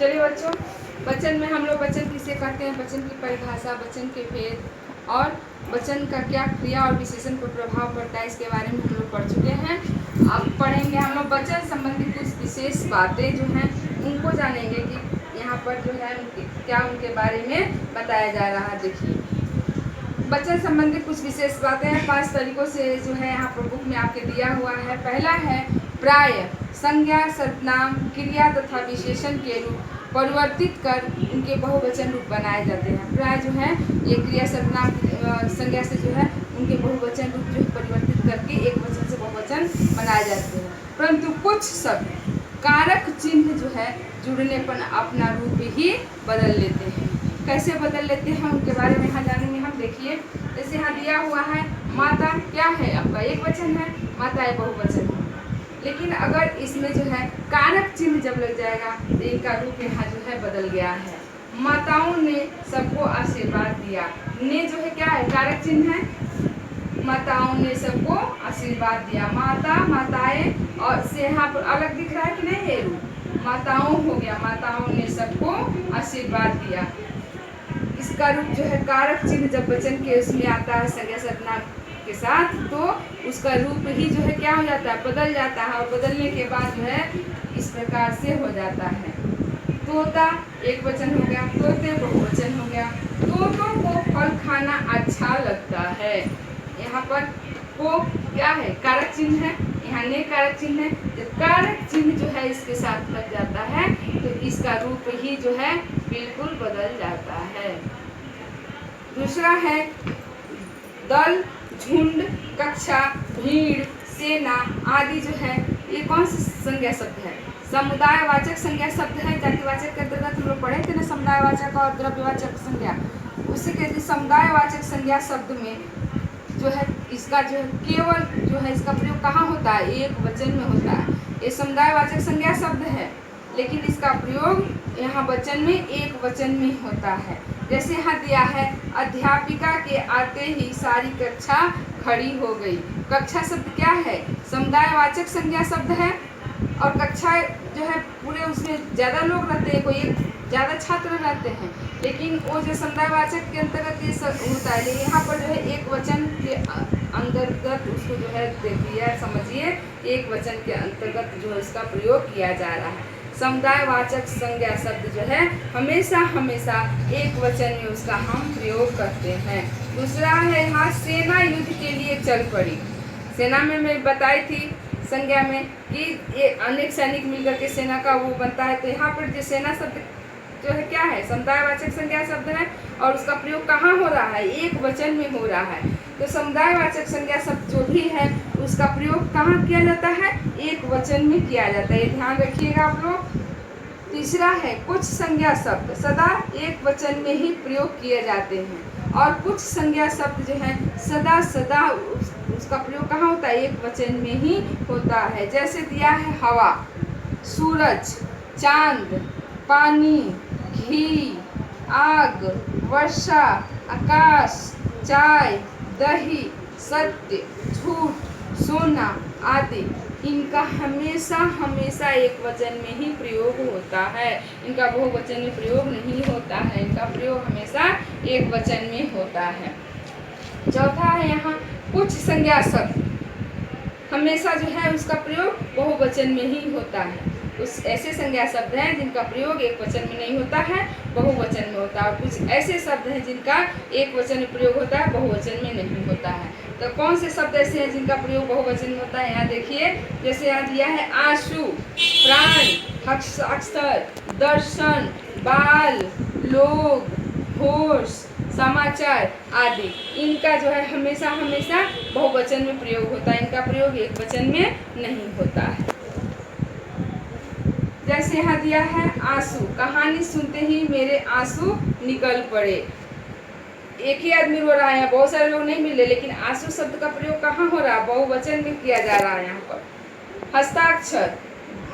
चलिए बच्चों, वचन में हम लोग वचन किसे कहते हैं, वचन की परिभाषा, वचन के भेद और वचन का क्या क्रिया और विशेषण पर प्रभाव पड़ता है, इसके बारे में हम लोग पढ़ चुके हैं। अब पढ़ेंगे हम लोग वचन संबंधी कुछ विशेष बातें जो हैं उनको जानेंगे कि यहाँ पर जो है क्या उनके बारे में बताया जा रहा है। देखिए, वचन संबंधी कुछ विशेष बातें हैं 5 तरीकों से जो है यहाँ पर बुक में आपके दिया हुआ है। पहला है प्राय संज्ञा, सर्वनाम, क्रिया तथा विशेषण के रूप परिवर्तित कर उनके बहुवचन रूप बनाए जाते हैं। प्राय जो है ये क्रिया, सर्वनाम, संज्ञा से जो है उनके बहुवचन रूप जो है परिवर्तित करके एक वचन से बहुवचन बनाए जाते हैं। परंतु कुछ शब्द कारक चिन्ह जो है जुड़ने पर अपना रूप ही बदल लेते हैं। कैसे बदल लेते हैं उनके बारे में यहाँ जानेंगे हम। देखिए, जैसे यहाँ दिया हुआ है माता, क्या है आपका एक वचन है, माताएं बहुवचन है। लेकिन अगर इसमें जो है कारक चिन्ह जब लग जाएगा तो इनका रूप यहाँ जो है बदल गया है। माताओं ने सबको आशीर्वाद दिया। ने जो है क्या है, कारक चिन्ह है। माताओं ने सबको आशीर्वाद दिया। माता, माताएं, और से यहाँ पर अलग दिख रहा है कि नहीं, ये रूप माताओं हो गया। माताओं ने सबको आशीर्वाद दिया। इसका रूप जो है कारक चिन्ह जब वचन के उसमें आता है संज्ञा सर्वनाम के साथ, तो उसका रूप ही जो है क्या हो जाता है, बदल जाता है। और बदलने के बाद जो है इस प्रकार से हो जाता है। तोता एक वचन हो गया, तोते बहुवचन हो गया। तोतों को फल खाना अच्छा लगता है। यहाँ पर को क्या है, कारक चिन्ह है, यहाँ ने कारक चिन्ह है। जब कारक चिन्ह जो है इसके साथ लग जाता है तो इसका रूप ही जो है बिल्कुल बदल जाता है। दूसरा है दल, झुंड, कक्षा, भीड़, सेना आदि जो है ये कौन सी संज्ञा शब्द है, समुदायवाचक संज्ञा शब्द है। जातिवाचक के अंतर्गत हम लोग पढ़े थे ना, समुदायवाचक और द्रव्यवाचक संज्ञा। उसी के समुदायवाचक संज्ञा शब्द में जो है इसका जो है केवल जो है इसका प्रयोग कहाँ होता है, एक वचन में होता है। ये समुदायवाचक संज्ञा शब्द है, लेकिन इसका प्रयोग यहाँ वचन में एक वचन में होता है। जैसे यहाँ दिया है अध्यापिका के आते ही सारी कक्षा खड़ी हो गई। कक्षा शब्द क्या है, समुदायवाचक संज्ञा शब्द है। और कक्षा जो है पूरे उसमें ज़्यादा लोग रहते हैं, कोई ज़्यादा छात्र रहते हैं, लेकिन वो जो समुदायवाचक के अंतर्गत ये सब होता है। लेकिन यहाँ पर जो है एक वचन के अंतर्गत उसको जो है दे दिया, समझिए एक वचन के अंतर्गत जो है इसका प्रयोग किया जा रहा है। समुदायवाचक संज्ञा शब्द जो है हमेशा हमेशा एक वचन में उसका हम प्रयोग करते हैं। दूसरा है यहाँ सेना युद्ध के लिए चल पड़ी। सेना में मैं बताई थी संज्ञा में कि ये अनेक सैनिक मिलकर के सेना का वो बनता है। तो यहाँ पर जो सेना शब्द जो है क्या है, समुदायवाचक संज्ञा शब्द है और उसका प्रयोग कहाँ हो रहा है, एक वचन में हो रहा है। तो समुदायवाचक संज्ञा शब्द जो भी है उसका प्रयोग कहाँ किया जाता है, एक वचन में किया जाता है, ये ध्यान रखिएगा आप लोग। तीसरा है कुछ संज्ञा शब्द सदा एक वचन में ही प्रयोग किए जाते हैं और कुछ संज्ञा शब्द जो है सदा सदा उसका प्रयोग कहाँ होता है, एक वचन में ही होता है। जैसे दिया है हवा, सूरज, चांद, पानी, घी, आग, वर्षा, आकाश, चाय, दही, सत्य, झूठ, सोना आदि। इनका हमेशा हमेशा एक वचन में ही प्रयोग होता है, इनका बहुवचन में प्रयोग नहीं होता है, इनका प्रयोग हमेशा एक वचन में होता है। चौथा है यहाँ कुछ संज्ञा शब्द हमेशा जो है उसका प्रयोग बहुवचन में ही होता है। कुछ ऐसे संज्ञा शब्द हैं जिनका प्रयोग एक वचन में नहीं होता है, बहुवचन में होता है। और कुछ ऐसे शब्द हैं जिनका एक वचन में प्रयोग होता है, बहुवचन में नहीं होता है। तो कौन से शब्द ऐसे हैं जिनका प्रयोग बहुवचन में होता है, यहाँ देखिए। जैसे यहाँ दिया है आंसू, प्राण, हस्ताक्षर, दर्शन, बाल, लोग, होश, समाचार आदि। इनका जो है हमेशा हमेशा बहुवचन में प्रयोग होता है, इनका प्रयोग एक वचन में नहीं होता है। जैसे यहाँ दिया है आंसू, कहानी सुनते ही मेरे आंसू निकल पड़े। एक ही आदमी रो रहा है, बहुत सारे लोग नहीं मिले, लेकिन आंसू शब्द का प्रयोग कहाँ हो रहा है, बहुवचन में किया जा रहा है यहाँ पर। हस्ताक्षर,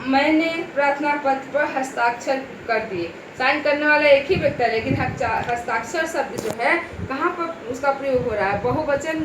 मैंने प्रार्थना पत्र पर हस्ताक्षर कर दिए। साइन करने वाला एक ही व्यक्ति है, लेकिन हस्ताक्षर शब्द जो है कहाँ पर उसका प्रयोग हो रहा है, बहुवचन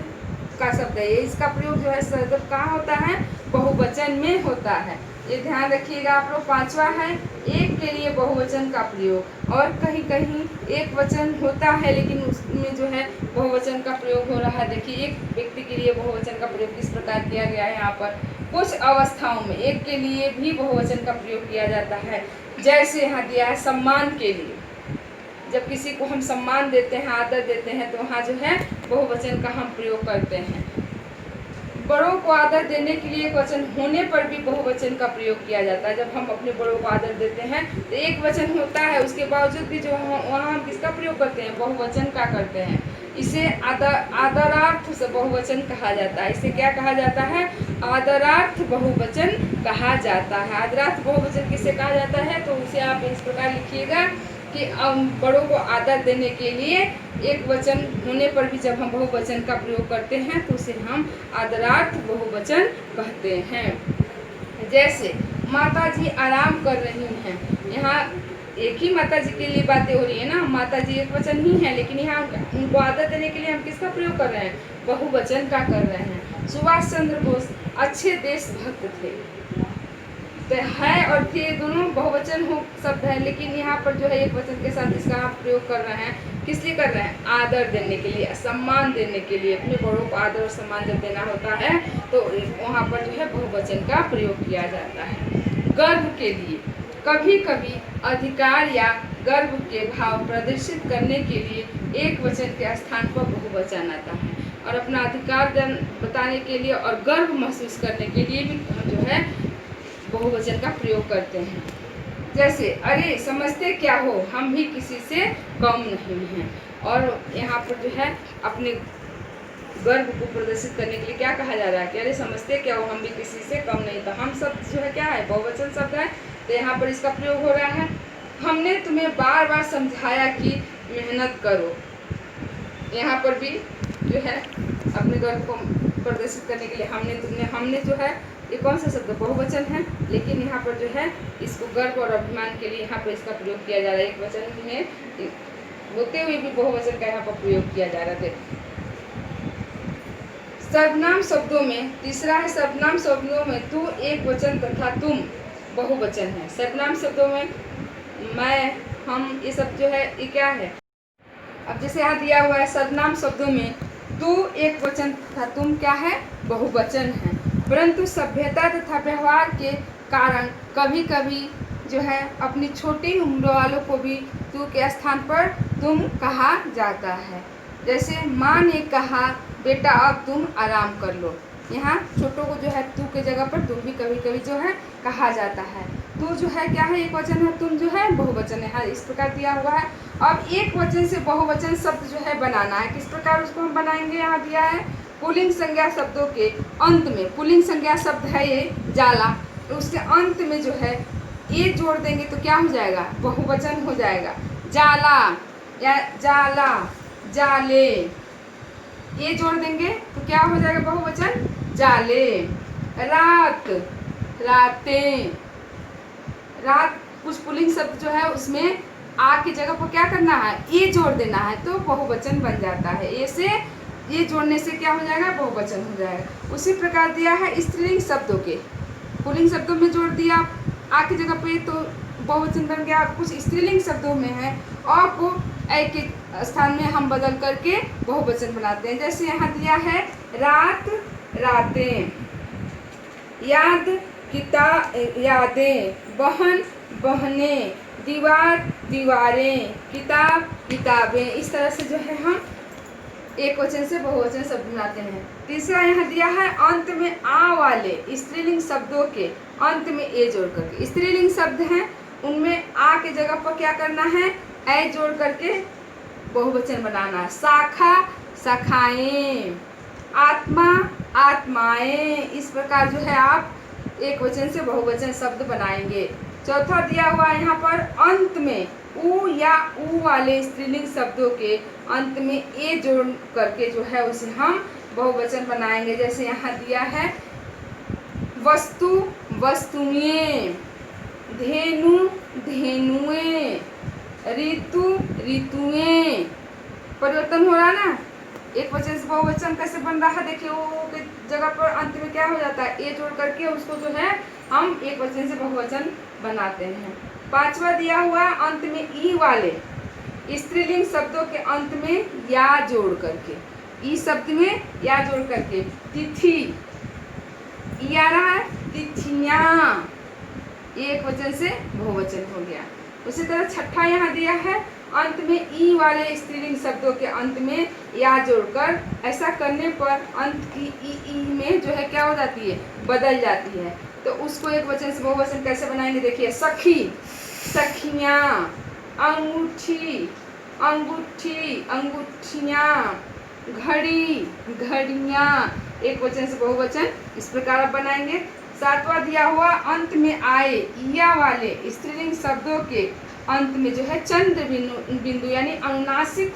का शब्द है ये। इसका प्रयोग जो है शब्द कहाँ होता है, बहुवचन में होता है, ये ध्यान रखिएगा आप लोग। पांचवा है एक के लिए बहुवचन का प्रयोग। और कहीं कहीं एक वचन होता है लेकिन उसमें जो है बहुवचन का प्रयोग हो रहा है। देखिए एक व्यक्ति के लिए बहुवचन का प्रयोग किस प्रकार किया गया है। यहाँ पर कुछ अवस्थाओं में एक के लिए भी बहुवचन का प्रयोग किया जाता है। जैसे यहाँ दिया है सम्मान के लिए, जब किसी को हम सम्मान देते हैं, आदर देते हैं, तो वहाँ जो है बहुवचन का हम प्रयोग करते हैं। बड़ों को आदर देने के लिए एक वचन होने पर भी बहुवचन का प्रयोग किया जाता है। जब हम अपने बड़ों को आदर देते हैं तो एक वचन होता है, उसके बावजूद भी जो वहाँ हम किसका प्रयोग करते हैं, बहुवचन का करते हैं। इसे आदरार्थ से बहुवचन कहा जाता है। इसे क्या कहा जाता है, आदरार्थ बहुवचन कहा जाता है। आदरार्थ बहुवचन किसे कहा जाता है, तो उसे आप इस प्रकार लिखिएगा कि बड़ों को आदर देने के लिए एक वचन होने पर भी जब हम बहुवचन का प्रयोग करते हैं तो उसे हम आदरार्थ बहुवचन कहते हैं। जैसे माता जी आराम कर रही हैं, यहाँ एक ही माता जी के लिए बातें हो रही है ना, माता जी एक वचन ही है, लेकिन यहाँ उनको आदर देने के लिए हम किसका प्रयोग कर रहे हैं, बहुवचन का कर रहे हैं। सुभाष चंद्र बोस अच्छे देशभक्त थे, तो है और थे दोनों बहुवचन हो शब्द है, लेकिन यहाँ पर जो है एक वचन के साथ इसका आप प्रयोग कर रहे हैं। किस लिए कर रहे हैं, आदर देने के लिए, सम्मान देने के लिए। अपने बड़ों को आदर और सम्मान जब देना होता है तो वहाँ पर जो है बहुवचन का प्रयोग किया जाता है। गर्व के लिए, कभी कभी अधिकार या गर्व के भाव प्रदर्शित करने के लिए एक वचन के स्थान पर बहुवचन आता है। और अपना अधिकार बताने के लिए और गर्व महसूस करने के लिए भी हम जो है बहुवचन का प्रयोग करते हैं। जैसे अरे समझते क्या हो, हम भी किसी से कम नहीं हैं। और यहाँ पर जो है अपने गर्व को प्रदर्शित करने के लिए क्या कहा जा रहा है कि अरे समझते क्या हो, हम भी किसी से कम नहीं। तो हम सब जो है क्या है, बहुवचन शब्द है, तो यहाँ पर इसका प्रयोग हो रहा है। हमने तुम्हें बार बार समझाया कि मेहनत करो। यहाँ पर भी जो है अपने गर्व को प्रदर्शित करने के लिए हमने जो है ये कौन सा शब्द, बहुवचन है, लेकिन यहाँ पर जो है इसको गर्व और अभिमान के लिए यहाँ पर इसका प्रयोग किया जा रहा है। एक वचन में होते हुए भी बहुवचन का यहाँ पर प्रयोग किया जा रहा है। सर्वनाम शब्दों में तीसरा है, सर्वनाम शब्दों में तू एक वचन तथा तुम बहुवचन है। सर्वनाम शब्दों में मैं, हम, ये सब जो है ये क्या है। अब जैसे यहाँ दिया हुआ है सर्वनाम शब्दों में तू एक वचन तथा तुम क्या है, बहुवचन है। परंतु सभ्यता तथा व्यवहार के कारण कभी कभी जो है अपनी छोटी उम्र वालों को भी तू के स्थान पर तुम कहा जाता है। जैसे माँ ने कहा बेटा अब तुम आराम कर लो। यहाँ छोटों को जो है तू के जगह पर तुम भी कभी कभी जो है कहा जाता है। तू जो है क्या है, एक वचन है, तुम जो है बहुवचन है। इस प्रकार दिया हुआ है। अब एक वचन से बहुवचन शब्द जो है बनाना है, किस प्रकार उसको हम बनाएंगे, यहाँ दिया है पुल्लिंग संज्ञा शब्दों के अंत में, पुल्लिंग संज्ञा शब्द है ये जाला, तो उसके अंत में जो है ये जोड़ देंगे तो क्या हो जाएगा, बहुवचन हो जाएगा। जाला या जाला, जाले, ये जोड़ देंगे तो क्या हो जाएगा, बहुवचन, जाले। रात, रातें, रात कुछ पुल्लिंग शब्द जो है उसमें आ की जगह पर क्या करना है, ये जोड़ देना है तो बहुवचन बन जाता है। ये से ये जोड़ने से क्या हो जाएगा, बहुवचन हो जाएगा। उसी प्रकार दिया है स्त्रीलिंग शब्दों के, पुल्लिंग शब्दों में जोड़ दिया आ की जगह पे तो बहुवचन बन गया। कुछ स्त्रीलिंग शब्दों में है अ को ए के स्थान में हम बदल करके बहुवचन बनाते हैं। जैसे यहाँ दिया है रात, रातें, याद, यादें, बहन, बहनें, दीवार, दीवारें, किताब, किताबें। इस तरह से जो है हम एक वचन से बहुवचन शब्द बनाते हैं। तीसरा यहाँ दिया है अंत में आ वाले स्त्रीलिंग शब्दों के अंत में ए जोड़ करके, स्त्रीलिंग शब्द हैं उनमें आ के जगह पर क्या करना है, ए जोड़ करके बहुवचन बनाना है। शाखा, शाखाएं, आत्मा, आत्माएं। इस प्रकार जो है आप एक वचन से बहुवचन शब्द बनाएंगे। चौथा दिया हुआ है यहाँ पर अंत में ऊ या ऊ वाले स्त्रीलिंग शब्दों के अंत में ए जोड़ करके जो है उसे हम बहुवचन बनाएंगे। जैसे यहाँ दिया है वस्तु, वस्तुएं, धेनु, धेनुएं, ऋतु, ऋतुएं। परिवर्तन हो रहा ना, एक वचन से बहुवचन कैसे बन रहा है, देखिए वो के जगह पर अंत में क्या हो जाता है, ए जोड़ करके उसको जो है हम एक वचन से बहुवचन बनाते हैं। पांचवा दिया हुआ अंत में ई वाले स्त्रीलिंग शब्दों के अंत में या जोड़ करके, ई शब्द में या जोड़ करके तिथि, ई आ रहा है तिथियां, एक वचन से बहुवचन हो गया। उसी तरह छठा यहाँ दिया है अंत में ई वाले स्त्रीलिंग शब्दों के अंत में या जोड़कर, ऐसा करने पर अंत की ई में जो है क्या हो जाती है, बदल जाती है। तो उसको एक वचन से बहुवचन कैसे बनाएंगे, देखिए सखी, सखियां, अंगूठी, अंगूठी, अंगूठियां, घड़ी, घड़ियां, एक वचन से बहुवचन इस प्रकार आप बनाएंगे। सातवां दिया हुआ अंत में आए या वाले स्त्रीलिंग शब्दों के अंत में जो है चंद्र बिंदु यानी अनुनासिक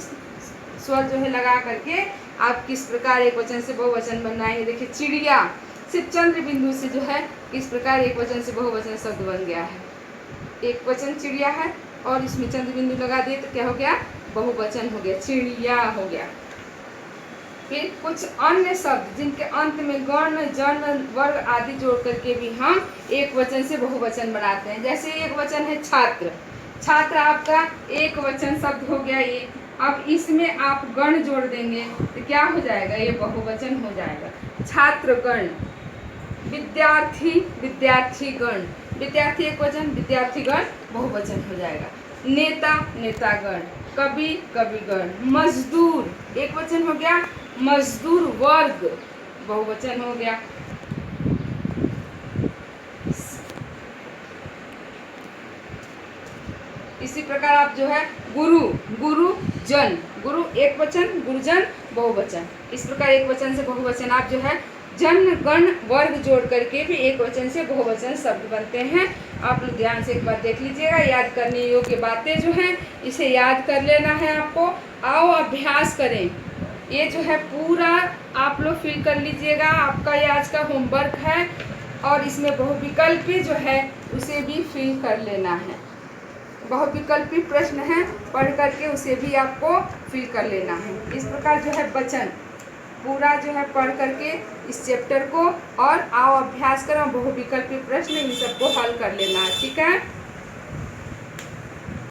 स्वर जो है लगा करके आप किस प्रकार एक वचन से बहुवचन बनाएंगे। देखिए चिड़िया, सिर्फ चंद्र बिंदु से जो है किस प्रकार एक वचन से बहुवचन शब्द बन गया है। एक वचन चिड़िया है और इसमें चंद्र बिंदु लगा दिए तो क्या हो गया, बहुवचन हो गया, चिड़िया हो गया। फिर कुछ अन्य शब्द जिनके अंत में गण, जन, वर्ग आदि जोड़ करके भी हम एक वचन से बहुवचन बनाते हैं। जैसे एक वचन है छात्र, छात्र आपका एक वचन शब्द हो गया ये। अब इसमें आप गण जोड़ देंगे तो क्या हो जाएगा, ये बहुवचन हो जाएगा, छात्रगण। विद्यार्थी, विद्यार्थीगण, विद्यार्थी एक वचन, विद्यार्थीगण बहुवचन हो जाएगा। नेता, नेतागण। कवि, कविगण। मजदूर एक वचन हो गया, मजदूर वर्ग बहुवचन हो गया। इसी प्रकार आप जो है गुरु, गुरुजन, गुरु एक वचन, गुरुजन बहुवचन। इस प्रकार एक वचन से बहुवचन आप जो है जन, गण, वर्ग जोड़ करके भी एक वचन से बहुवचन शब्द बनते हैं। आप लोग ध्यान से एक बार देख लीजिएगा, याद करने योग्य बातें जो हैं इसे याद कर लेना है आपको। आओ अभ्यास करें, ये जो है पूरा आप लोग फिल कर लीजिएगा, आपका ये आज का होमवर्क है। और इसमें बहुविकल्पी जो है उसे भी फिल कर लेना है, बहुविकल्पी प्रश्न है, पढ़ करके उसे भी आपको फिल कर लेना है। इस प्रकार जो है वचन पूरा जो है पढ़ करके इस चैप्टर को और आओ अभ्यास करो, बहुविकल्पी प्रश्न इन सबको हल कर लेना है, ठीक है।